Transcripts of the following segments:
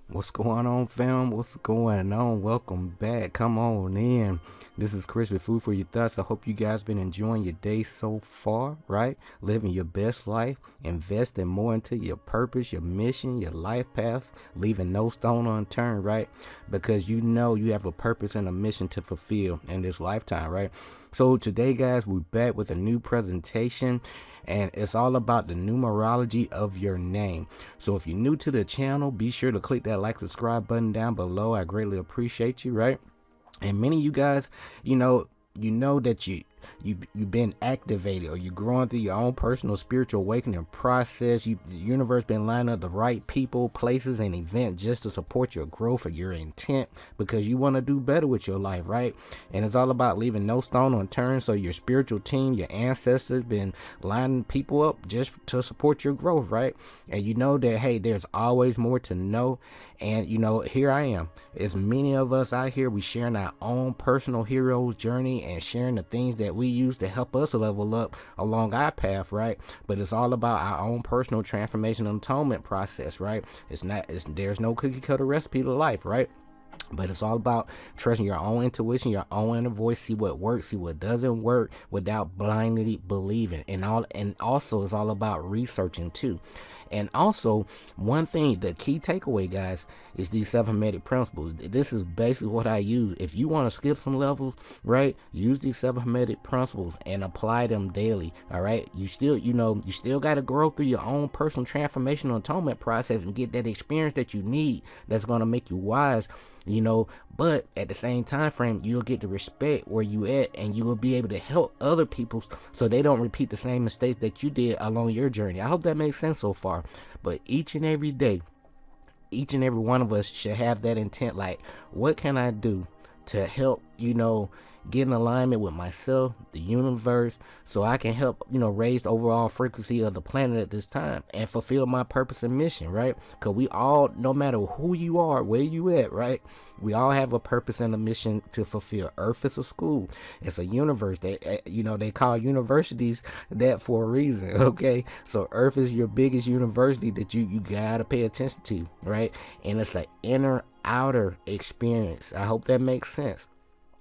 What's going on, fam? What's going on? Welcome back. Come on in. This is Chris with Food for Your Thoughts. I hope you guys been enjoying your day so far, right? Living your best life, investing more into your purpose, your mission, your life path, leaving no stone unturned, right? Because you know you have a purpose and a mission to fulfill in this lifetime, right? So today, guys, we're back with a new presentation, and it's all about the numerology of your name. So if you're new to the channel, be sure to click that like, subscribe button down below. I greatly appreciate you, right? And many of you guys, you know that you've been activated, or you're growing through your own personal spiritual awakening process. The universe been lining up the right people, places, and events just to support your growth or your intent, because you want to do better with your life, right? And it's all about leaving no stone unturned. So your spiritual team, your ancestors, been lining people up just to support your growth, right? And you know that, hey, there's always more to know. And here I am. As many of us out here, we sharing our own personal hero's journey and sharing the things that we use to help us level up along our path, right? But it's all about our own personal transformation and atonement process, right? There's no cookie cutter recipe to life, right? But it's all about trusting your own intuition, your own inner voice, see what works, see what doesn't work, without blindly believing. And also it's all about researching too. And also, one thing, the key takeaway, guys, is these 7 hermetic principles. This is basically what I use. If you want to skip some levels, right, use these 7 hermetic principles and apply them daily. All right, you still got to grow through your own personal transformation and atonement process and get that experience that you need, that's going to make you wise. But at the same time frame, you'll get to respect where you at, and you will be able to help other people so they don't repeat the same mistakes that you did along your journey. I hope that makes sense so far. But each and every day, each and every one of us should have that intent, like, what can I do to help, get in alignment with myself, the universe, so I can help, raise the overall frequency of the planet at this time and fulfill my purpose and mission, right? Because we all, no matter who you are, where you at, right, we all have a purpose and a mission to fulfill. Earth is a school. It's a universe. They call universities that for a reason, okay? So Earth is your biggest university that you gotta pay attention to, right? And it's an inner outer experience. I hope that makes sense.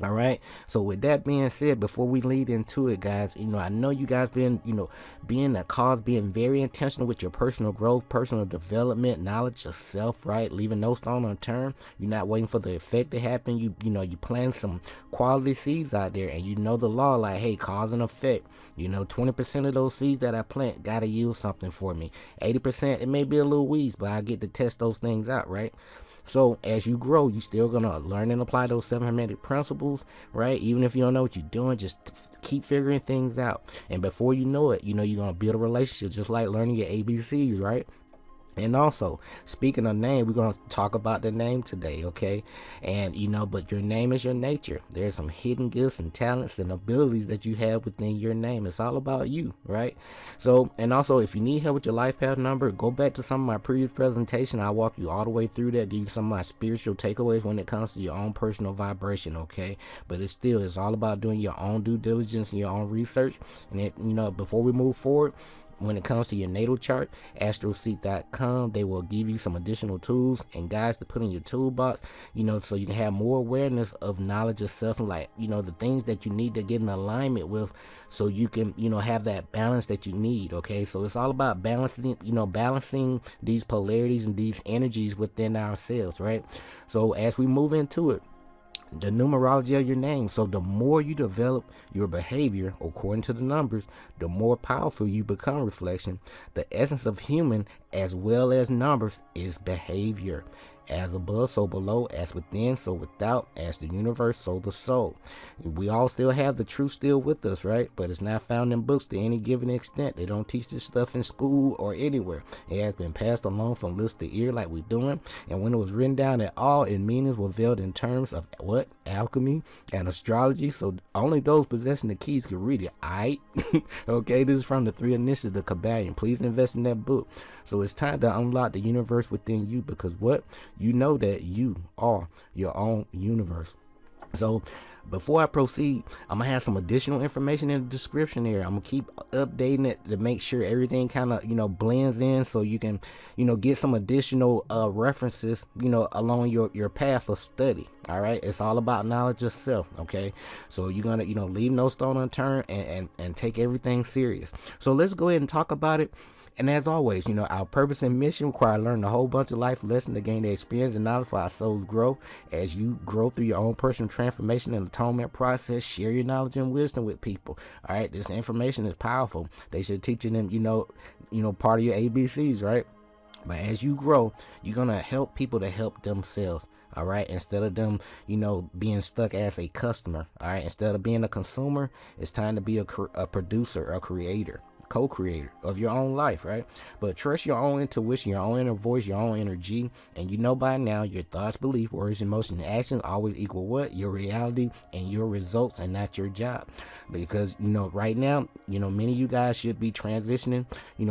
All right. So with that being said, before we lead into it, guys, I know you guys been, being very intentional with your personal growth, personal development, knowledge of self, right? Leaving no stone unturned. You're not waiting for the effect to happen. You plant some quality seeds out there, and you know the law, like, hey, cause and effect. 20% of those seeds that I plant gotta yield something for me. 80%, it may be a little weeds, but I get to test those things out, right? So as you grow, you're still going to learn and apply those 7 hermetic principles, right? Even if you don't know what you're doing, just keep figuring things out. And before you know it, you're going to build a relationship, just like learning your ABCs, right? And also, speaking of name, we're going to talk about the name today, okay? And, but your name is your nature. There's some hidden gifts and talents and abilities that you have within your name. It's all about you, right? So, and also, if you need help with your life path number, go back to some of my previous presentation. I'll walk you all the way through that, give you some of my spiritual takeaways when it comes to your own personal vibration, okay? But it's all about doing your own due diligence and your own research. And before we move forward, when it comes to your natal chart, astroseek.com, they will give you some additional tools and guides to put in your toolbox, so you can have more awareness of knowledge of self, and the things that you need to get in alignment with, so you can, have that balance that you need, okay? So it's all about balancing these polarities and these energies within ourselves, right? So as we move into it, the numerology of your name. So the more you develop your behavior according to the numbers, the more powerful you become. Reflection. The essence of human as well as numbers is behavior. As above, so below, as within, so without, as the universe, so the soul. We all still have the truth still with us, right? But it's not found in books to any given extent. They don't teach this stuff in school or anywhere. It has been passed along from lips to ear like we're doing. And when it was written down at all, its meanings were veiled in terms of what? Alchemy and astrology. So only those possessing the keys can read it. Aight? Okay, this is from the 3 Initiatives, the Kabbalion. Please invest in that book. So it's time to unlock the universe within you, because what? You know that you are your own universe. So before I proceed, I'm gonna have some additional information in the description there. I'm gonna keep updating it to make sure everything kind of, blends in, so you can, get some additional references, along your path of study. All right, it's all about knowledge of self. Okay, so you're gonna, leave no stone unturned, and take everything serious. So let's go ahead and talk about it. And as always, our purpose and mission require learning a whole bunch of life lessons to gain the experience and knowledge for our souls grow. As you grow through your own personal transformation and atonement process, share your knowledge and wisdom with people. All right, this information is powerful. They should teach them, part of your ABCs, right? But as you grow, you're gonna help people to help themselves. All right, instead of them, being stuck as a customer. All right, instead of being a consumer, it's time to be a producer, a creator, co-creator of your own life, right? But trust your own intuition, your own inner voice, your own energy, and by now your thoughts, beliefs, words, emotions, and actions always equal what? Your reality and your results, and not your job. Because right now, many of you guys should be transitioning,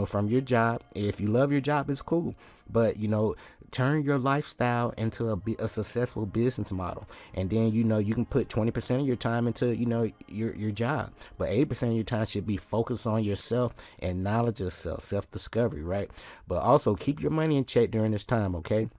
from your job. If you love your job, it's cool, but turn your lifestyle into a successful business model, and then you can put 20% of your time into your job, but 80% of your time should be focused on yourself and knowledge of self-discovery, right? But also keep your money in check during this time. Okay,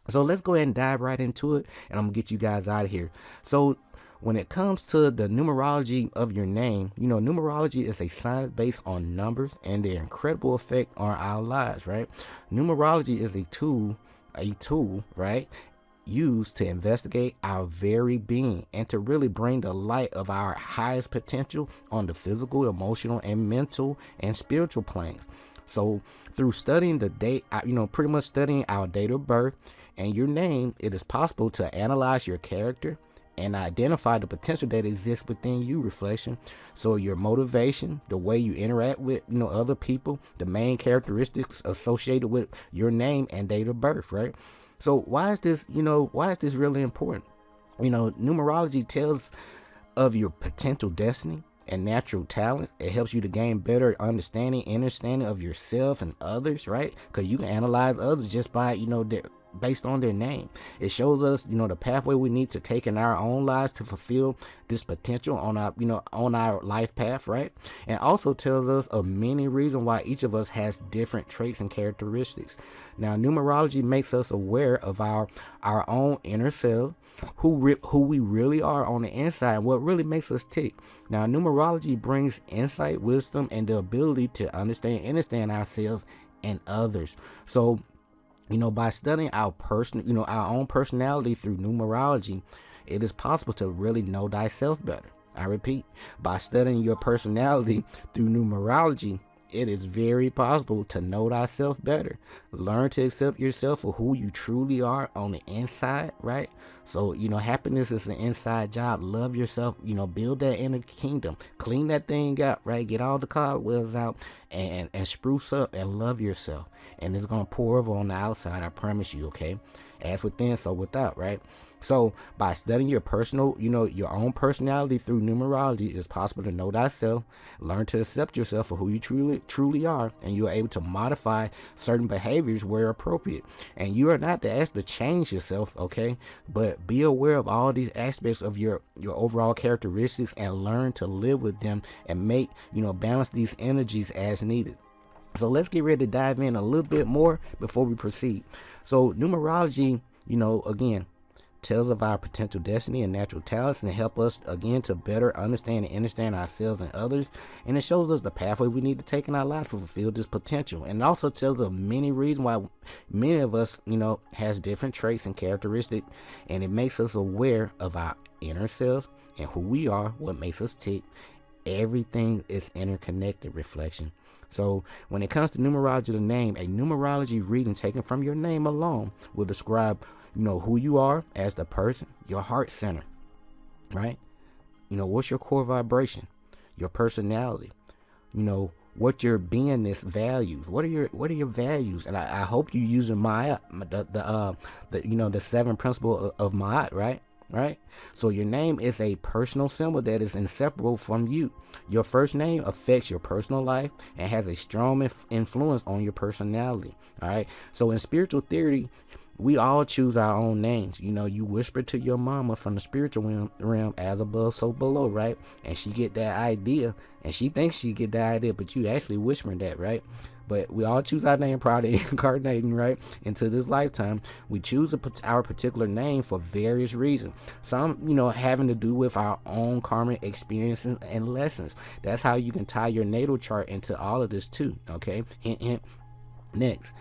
so let's go ahead and dive right into it, and I'm gonna get you guys out of here. So when it comes to the numerology of your name, numerology is a science based on numbers and their incredible effect on our lives, right? Numerology is a tool, right, used to investigate our very being and to really bring the light of our highest potential on the physical, emotional, and mental and spiritual planes. So through studying the date, pretty much studying our date of birth and your name, it is possible to analyze your character and identify the potential that exists within you. Reflection. So your motivation, the way you interact with other people, the main characteristics associated with your name and date of birth, right? So why is this really important? Numerology tells of your potential destiny and natural talent. It helps you to gain better understanding of yourself and others, right? Because you can analyze others just by based on their name. It shows us the pathway we need to take in our own lives to fulfill this potential on our life path, right? And also tells us of many reasons why each of us has different traits and characteristics. Now, numerology makes us aware of our own inner self, who we really are on the inside, and what really makes us tick. Now, numerology brings insight, wisdom, and the ability to understand ourselves and others. So by studying our own personality through numerology, it is possible to really know thyself better. I repeat, by studying your personality through numerology, it is very possible to know thyself better. Learn to accept yourself for who you truly are on the inside, right? So, happiness is an inside job. Love yourself, build that inner kingdom. Clean that thing up, right? Get all the cobwebs out and spruce up and love yourself. And it's going to pour over on the outside, I promise you, okay? As within, so without, right? So by studying your your own personality through numerology, it's possible to know thyself, learn to accept yourself for who you truly are, and you are able to modify certain behaviors where appropriate. And you are not asked to change yourself, okay? But be aware of all these aspects of your overall characteristics and learn to live with them and make, balance these energies as needed. So let's get ready to dive in a little bit more before we proceed. So numerology, again, tells of our potential destiny and natural talents, and help us again to better understand ourselves and others. And it shows us the pathway we need to take in our lives to fulfill this potential. And it also tells of many reasons why many of us, has different traits and characteristics, and it makes us aware of our inner self and who we are, what makes us tick. Everything is interconnected. Reflection. So when it comes to numerology of the name, a numerology reading taken from your name alone will describe, who you are as the person, your heart center, right? What's your core vibration, your personality, what your beingness values. What are your values? And I hope you using the 7 principle of Ma'at, right? So your name is a personal symbol that is inseparable from you. Your first name affects your personal life and has a strong influence on your personality. All right. So in spiritual theory, we all choose our own names. You know, you whisper to your mama from the spiritual realm, as above, so below, right? And she get that idea, and she thinks she get that idea, but you actually whispering that, right? But we all choose our name prior to incarnating, right, into this lifetime. We choose our particular name for various reasons. Some, you know, having to do with our own karmic experiences and lessons. That's how you can tie your natal chart into all of this too, okay? Hint, hint. Next,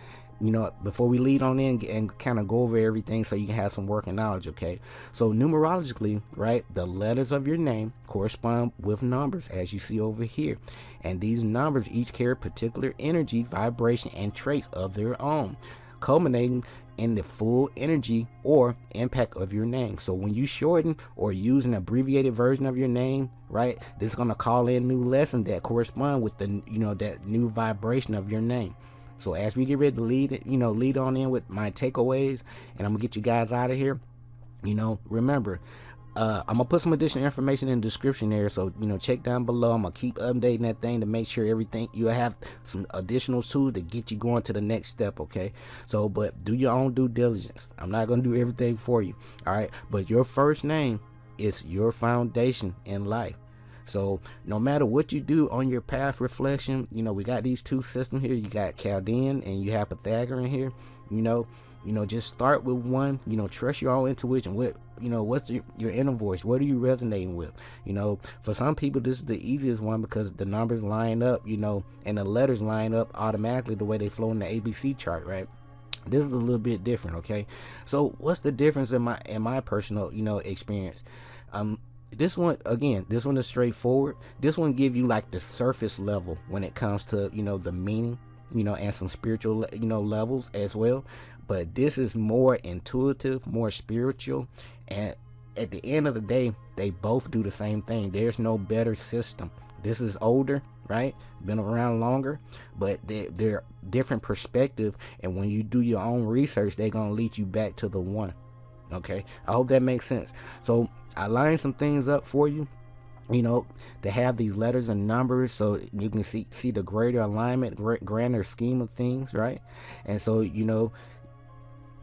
you know, before we lead on in and kind of go over everything so you can have some working knowledge, okay? So numerologically, right, the letters of your name correspond with numbers, as you see over here. And these numbers each carry particular energy, vibration, and traits of their own, culminating in the full energy or impact of your name. So when you shorten or use an abbreviated version of your name, right, this is going to call in new lessons that correspond with the, you know, that new vibration of your name. So as we get ready to lead on in with my takeaways, and I'm gonna get you guys out of here, you know, remember, I'm gonna put some additional information in the description there, so, you know, check down below. I'm gonna keep updating that thing to make sure everything, you have some additional tools to get you going to the next step, okay? So, but do your own due diligence. I'm not gonna do everything for you, all right? But your first name is your foundation in life. So no matter what you do on your path reflection, you know, we got these two systems here. You got Chaldean and you have Pythagorean here. You know, just start with one. You know, trust your own intuition. What, you know, what's your inner voice? What are you resonating with? You know, for some people, this is the easiest one because the numbers line up, you know, and the letters line up automatically the way they flow in the ABC chart, right? This is a little bit different, okay? So what's the difference in my personal, you know, experience? This one, again, this one is straightforward. This one give you like the surface level when it comes to, you know, the meaning, you know, and some spiritual, you know, levels as well. But this is more intuitive, more spiritual. And at the end of the day, they both do the same thing. There's no better system. This is older, right? Been around longer, but they're different perspective. And when you do your own research, they're going to lead you back to the one. Okay, I hope that makes sense. So I lined some things up for you, you know, to have these letters and numbers so you can see the greater alignment, grander scheme of things, right? And so, you know,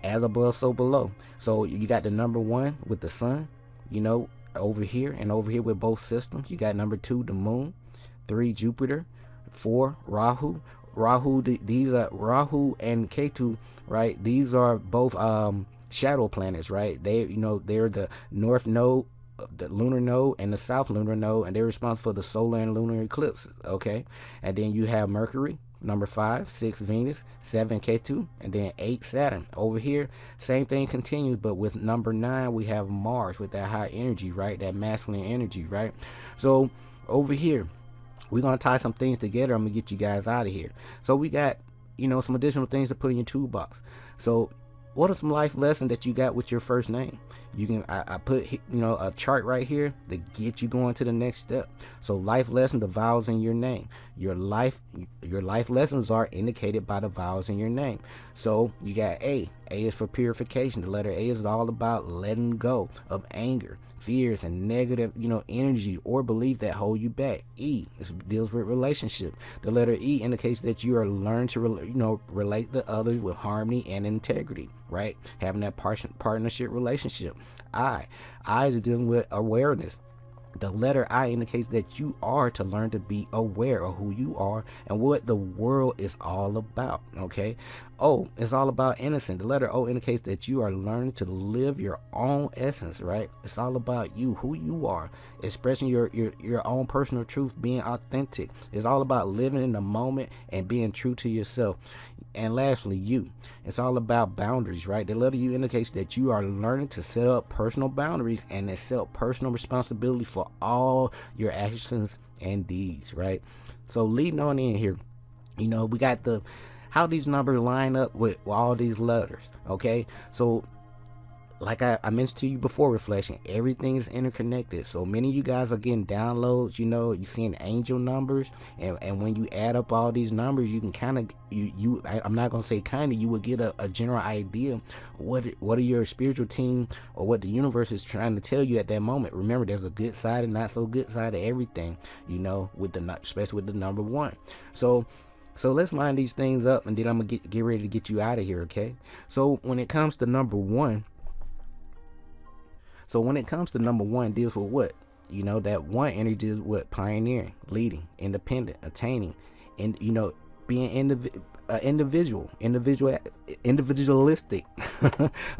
as above, so below. So you got the number 1 with the sun, you know, over here, and over here with both systems. You got number 2, the moon, 3, Jupiter, 4, Rahu. These are Rahu and Ketu, right? These are both shadow planets, right? They, you know, they're the north node, the lunar node, and the south lunar node, and they're responsible for the solar and lunar eclipses, okay? And then you have Mercury, number 5, 6, Venus, 7, Ketu, and then 8, Saturn. Over here, same thing continues, but with number 9, we have Mars with that high energy, right? That masculine energy, right? So over here, we're gonna tie some things together. I'm gonna get you guys out of here. So we got, you know, some additional things to put in your toolbox. So what are some life lessons that you got with your first name? You can, I put, you know, a chart right here to get you going to the next step. So life lesson, the vowels in your name. Your life lessons are indicated by the vowels in your name. So you got A. A is for purification. The letter A is all about letting go of anger, fears, and negative, you know, energy or belief that hold you back. E, this deals with relationship. The letter E indicates that you are learning to, relate to others with harmony and integrity, right? Having that partnership relationship. I is dealing with awareness. The letter I indicates that you are to learn to be aware of who you are and what the world is all about, okay? O is all about innocent. The letter O indicates that you are learning to live your own essence, right? It's all about you, who you are, expressing your own personal truth, being authentic. It's all about living in the moment and being true to yourself. And lastly, U. It's all about boundaries, right? The letter U indicates that you are learning to set up personal boundaries and accept personal responsibility for all your actions and deeds, right? So leading on in here, you know, we got how these numbers line up with all these letters, okay? So like I mentioned to you before, reflection, everything is interconnected. So many of you guys are getting downloads, you know, you're seeing angel numbers, and when you add up all these numbers, you can kind of, I'm not going to say kind of, you will get a general idea what are your spiritual team or what the universe is trying to tell you at that moment. Remember, there's a good side and not so good side of everything, you know, especially with the number 1. So So let's line these things up, and then I'm gonna get ready to get you out of here, okay? So when it comes to number one, deals with what? That one energy is what? Pioneering, leading, independent, attaining, and being individualistic.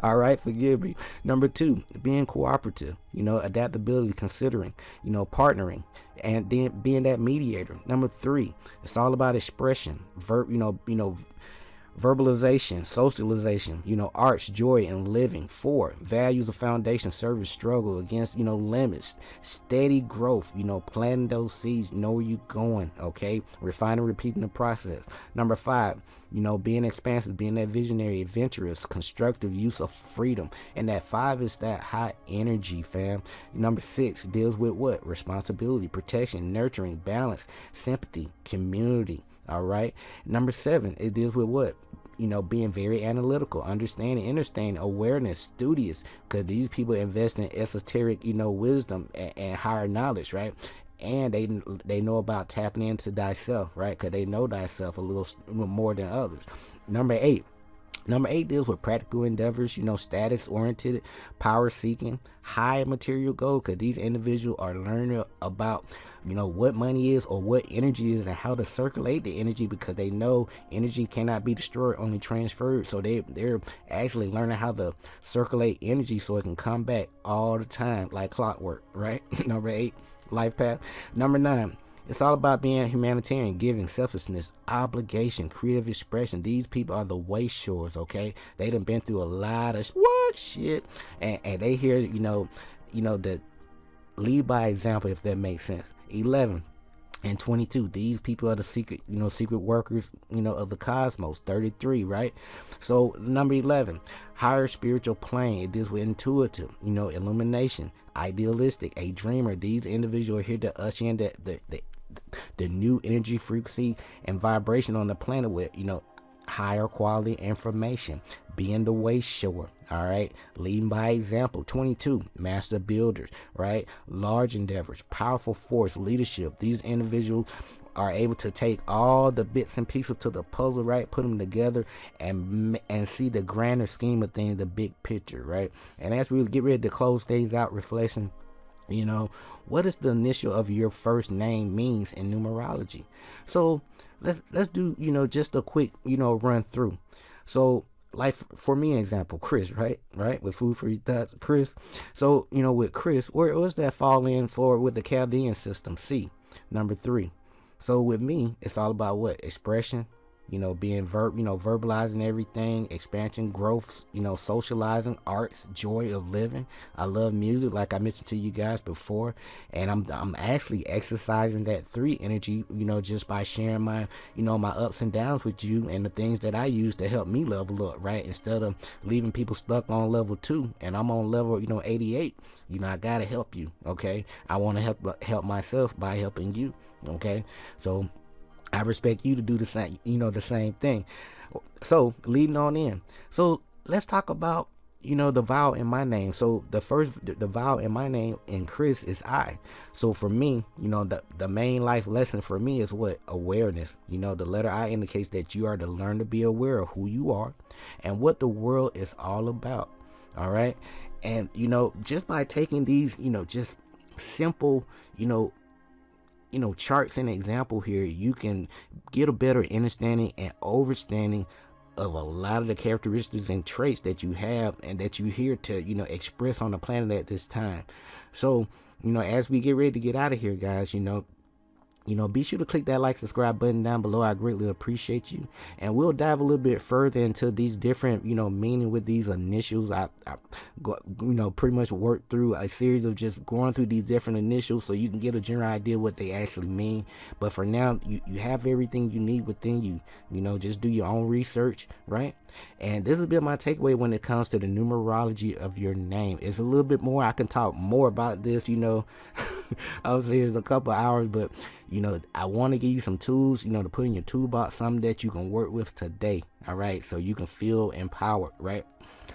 All right, forgive me. Number two, being cooperative, adaptability, considering, partnering, and then being that mediator. Number three, it's all about expression, verbalization, socialization, arts, joy, and living. 4, values of foundation, service, struggle against, limits, steady growth, planting those seeds, know where you're going, okay? Refining, repeating the process. Number 5, being expansive, being that visionary, adventurous, constructive use of freedom. And that 5 is that high energy, fam. Number 6 deals with what? Responsibility, protection, nurturing, balance, sympathy, community. All right. Number 7, it deals with what? Being very analytical, understanding, understanding, awareness, studious, because these people invest in esoteric, wisdom and higher knowledge, right? And they know about tapping into thyself, right? Because they know thyself a little more than others. Number 8 deals with practical endeavors, status-oriented, power-seeking, high material goal, because these individuals are learning about, what money is or what energy is and how to circulate the energy, because they know energy cannot be destroyed, only transferred. So they're actually learning how to circulate energy so it can come back all the time like clockwork, right? Number 8, life path. Number 9, it's all about being humanitarian, giving, selflessness, obligation, creative expression. These people are the waste shores, okay? They done been through a lot of shit, and they here, to lead by example, if that makes sense. 11 and 22, these people are the secret workers, of the cosmos. 33, right? So number 11, higher spiritual plane. It deals with intuitive, illumination, idealistic, a dreamer. These individuals are here to usher in the new energy, frequency, and vibration on the planet with, higher quality information, being the way shore. All right, leading by example. 22, master builders, right? Large endeavors, powerful force, leadership. These individuals are able to take all the bits and pieces to the puzzle, right? Put them together and see the grander scheme of things, the big picture, right? And as we get ready to close things out, reflection, what is the initial of your first name means in numerology? So let's do, just a quick, run through. So like for me, example, Chris, right? With Food for Your Thoughts, Chris. So, with Chris, where does that fall in for with the Chaldean system? C, number 3. So with me, it's all about what? Expression, being verbalizing everything, expansion, growth, socializing, arts, joy of living. I love music, like I mentioned to you guys before, and I'm actually exercising that 3 energy, just by sharing my, my ups and downs with you and the things that I use to help me level up, right? Instead of leaving people stuck on level 2 and I'm on level, 88, I gotta help you, okay? I want to help myself by helping you, okay? So I respect you to do the same, the same thing. So leading on in. So let's talk about, the vowel in my name. So the vowel in my name in Chris is I. So for me, the main life lesson for me is what? Awareness. The letter I indicates that you are to learn to be aware of who you are and what the world is all about. All right. And, just by taking these, just simple, charts and example here, you can get a better understanding and overstanding of a lot of the characteristics and traits that you have and that you here to, express on the planet at this time. So, as we get ready to get out of here, guys, be sure to click that like, subscribe button down below. I greatly appreciate you. And we'll dive a little bit further into these different, meaning with these initials. I pretty much work through a series of just going through these different initials so you can get a general idea what they actually mean. But for now, you have everything you need within you. Just do your own research, right? And this has been my takeaway when it comes to the numerology of your name. It's a little bit more. I can talk more about this, I was here a couple hours, but I want to give you some tools, to put in your toolbox, something that you can work with today. All right, so you can feel empowered, right?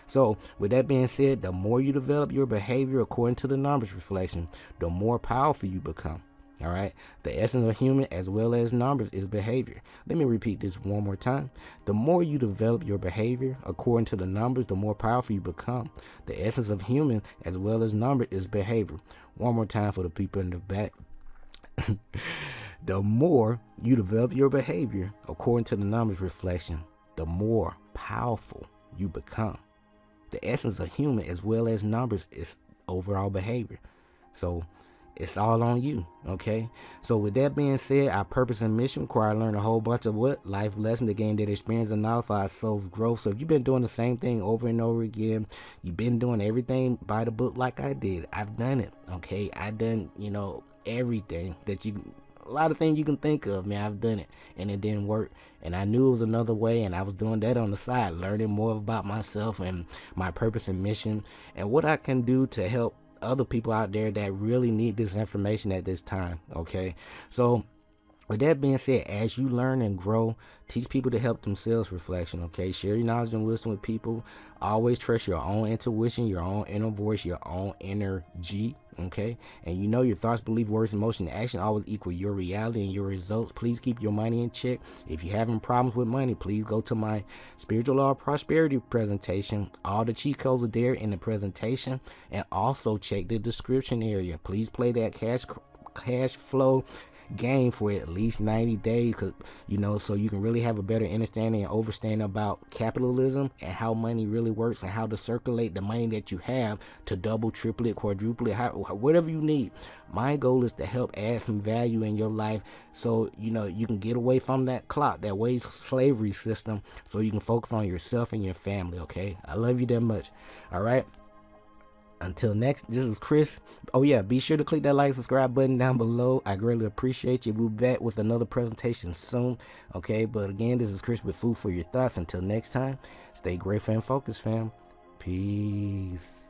So with that being said, the more you develop your behavior according to the numbers reflection, the more powerful you become. All right. The essence of human as well as numbers is behavior. Let me repeat this one more time. The more you develop your behavior according to the numbers, the more powerful you become. The essence of human as well as number is behavior. One more time for the people in the back. The more you develop your behavior according to the numbers reflection, the more powerful you become. The essence of human as well as numbers is overall behavior. So it's all on you, okay? So with that being said, our purpose and mission require to learn a whole bunch of what? Life lessons to gain that experience and knowledge for our self-growth. So if you've been doing the same thing over and over again, you've been doing everything by the book like I did. I've done it, okay? I've done, everything that a lot of things you can think of, man. I've done it and it didn't work, and I knew it was another way, and I was doing that on the side, learning more about myself and my purpose and mission and what I can do to help other people out there that really need this information at this time, okay? So with that being said, as you learn and grow, teach people to help themselves reflection, okay? Share your knowledge and wisdom with people. Always trust your own intuition, your own inner voice, your own energy, okay? And your thoughts, beliefs, words, emotion, and action always equal your reality and your results. Please keep your money in check. If you're having problems with money, please go to my Spiritual Law of Prosperity presentation. All the cheat codes are there in the presentation. And also check the description area. Please play that cash flow game for at least 90 days, so you can really have a better understanding and understanding about capitalism and how money really works and how to circulate the money that you have to double, triple it, quadruple it, whatever you need. My goal is to help add some value in your life so you can get away from that clock, that wage slavery system, so you can focus on yourself and your family, okay? I love you that much. All right. Until next, this is Chris. Oh yeah, be sure to click that like, subscribe button down below. I greatly appreciate you. We'll be back with another presentation soon. Okay, but again, this is Chris with Food for Your Thoughts. Until next time, stay grateful and focused, fam. Peace.